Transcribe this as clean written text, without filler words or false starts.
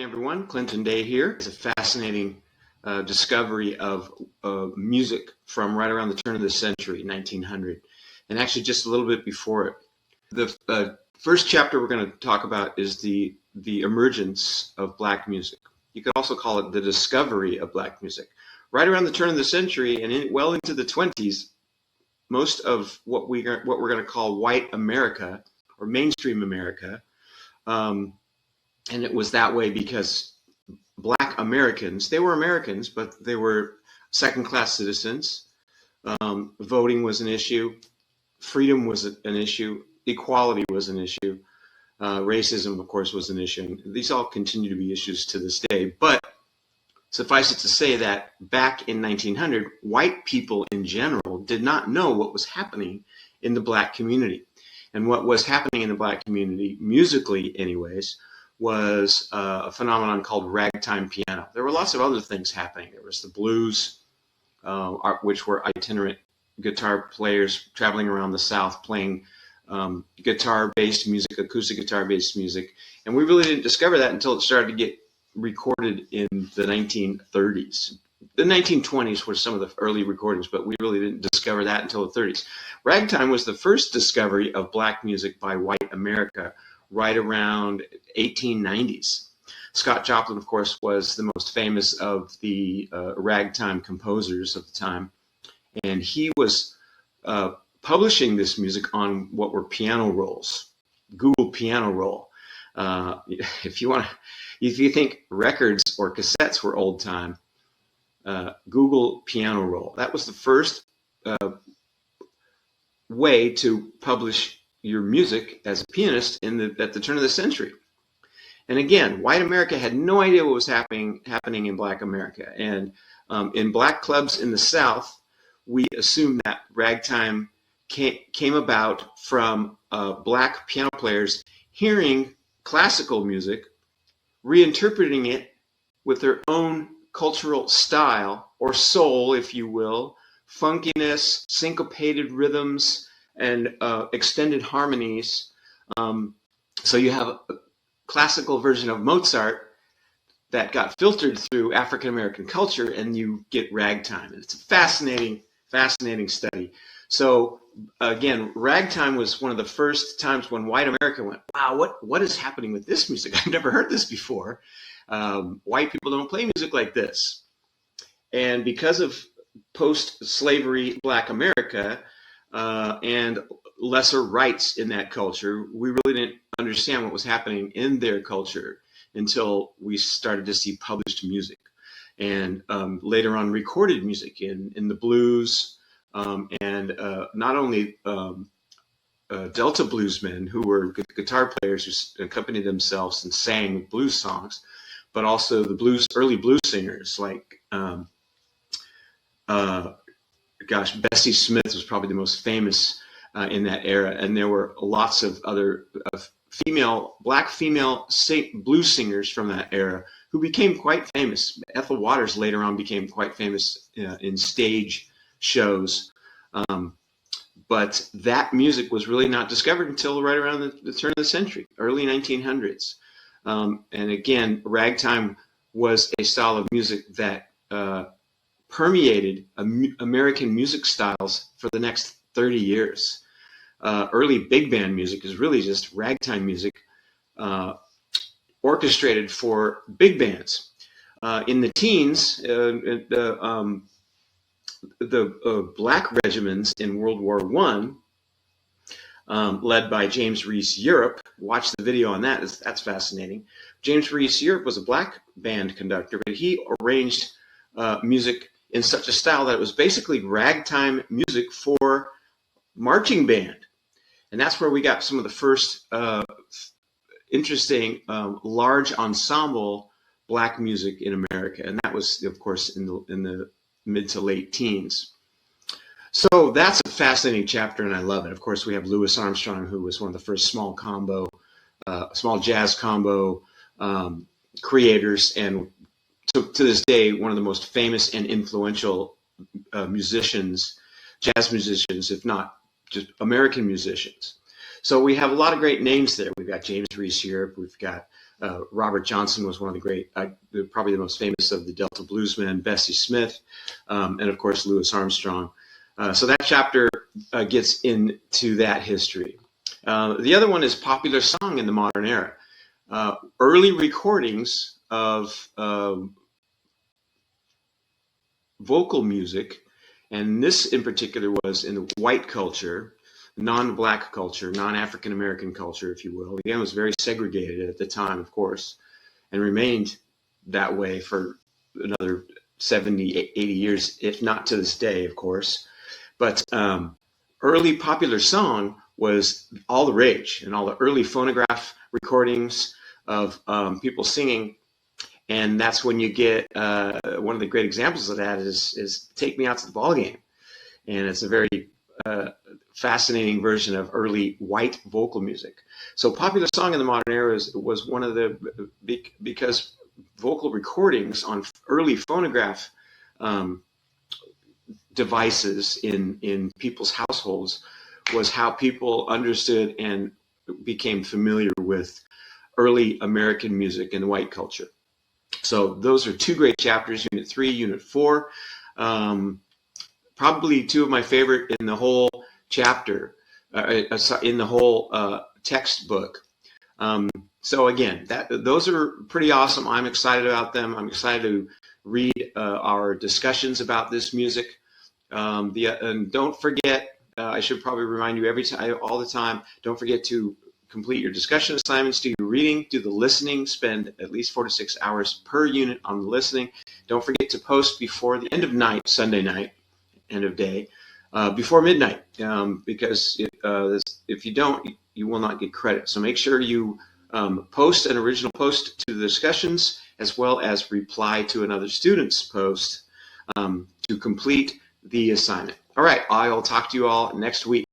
Everyone, Clinton Day here. It's a fascinating discovery of music from right around the turn of the century, 1900, and actually just a little bit before it. The first chapter we're going to talk about is the emergence of black music. You could also call it the discovery of black music. Right around the turn of the century and well into the 20s, most of what we're going to call white America or mainstream America, and it was that way because black Americans, they were Americans, but they were second-class citizens. Voting was an issue. Freedom was an issue. Equality was an issue. Racism, of course, was an issue. These all continue to be issues to this day. But suffice it to say that back in 1900, white people in general did not know what was happening in the black community. And what was happening in the black community, musically anyways, was a phenomenon called ragtime piano. There were lots of other things happening. There was the blues, which were itinerant guitar players traveling around the South playing guitar-based music, acoustic guitar-based music. And we really didn't discover that until it started to get recorded in the 1930s. The 1920s were some of the early recordings, but we really didn't discover that until the 30s. Ragtime was the first discovery of black music by white America, right around 1890s. Scott Joplin, of course, was the most famous of the ragtime composers of the time, and he was publishing this music on what were piano rolls, Google piano roll. If you think records or cassettes were old time, Google piano roll. That was the first way to publish your music as a pianist at the turn of the century. And again, white America had no idea what was happening in black America. And in black clubs in the South, we assume that ragtime came about from black piano players hearing classical music, reinterpreting it with their own cultural style or soul, if you will, funkiness, syncopated rhythms, and extended harmonies. So you have a classical version of Mozart that got filtered through African-American culture, and you get ragtime. And it's a fascinating study. So again, ragtime was one of the first times when white America went, wow, what is happening with this music? I've never heard this before. White people don't play music like this. And because of post-slavery black America, and lesser rights in that culture, we really didn't understand what was happening in their culture until we started to see published music. And later on, recorded music in the blues, and not only Delta bluesmen who were guitar players who accompanied themselves and sang blues songs, but also the early blues singers like Bessie Smith was probably the most famous in that era, and there were lots of other black female blues singers from that era who became quite famous. Ethel Waters later on became quite famous in stage shows, but that music was really not discovered until right around the turn of the century, early 1900s. And again, ragtime was a style of music that permeated American music styles for the next 30 years. Early big band music is really just ragtime music orchestrated for big bands. In the teens, the black regiments in World War I, led by James Reese Europe, watch the video on that, that's fascinating. James Reese Europe was a black band conductor, but he arranged music in such a style that it was basically ragtime music for marching band. And that's where we got some of the first interesting large ensemble black music in America. And that was, of course, in the mid to late teens. So that's a fascinating chapter, and I love it. Of course, we have Louis Armstrong, who was one of the first small jazz combo creators, and to this day, one of the most famous and influential jazz musicians, if not just American musicians. So we have a lot of great names there. We've got James Reese Europe, we've got Robert Johnson was one of the great, probably the most famous of the Delta bluesmen, Bessie Smith, and of course Louis Armstrong. So that chapter gets into that history. The other one is popular song in the modern era. Early recordings of vocal music, and this in particular was in the white culture, non-black culture, non-African American culture, if you will. Again, it was very segregated at the time, of course, and remained that way for another 70, 80 years, if not to this day, of course. But early popular song was all the rage, and all the early phonograph recordings of people singing. And that's when you get one of the great examples of that is "Take Me Out to the Ball Game," and it's a very fascinating version of early white vocal music. So popular song in the modern era was one of the, because vocal recordings on early phonograph devices in people's households was how people understood and became familiar with early American music and white culture. So those are two great chapters, Unit 3, Unit 4. Probably two of my favorite in the whole chapter, in the whole textbook. So again, those are pretty awesome. I'm excited about them. I'm excited to read our discussions about this music. And don't forget, I should probably remind you all the time, don't forget to complete your discussion assignments, do your reading, do the listening, spend at least 4 to 6 hours per unit on the listening. Don't forget to post before the end of night, Sunday night, end of day, before midnight, because if you don't, you will not get credit. So make sure you post an original post to the discussions, as well as reply to another student's post to complete the assignment. All right, I'll talk to you all next week.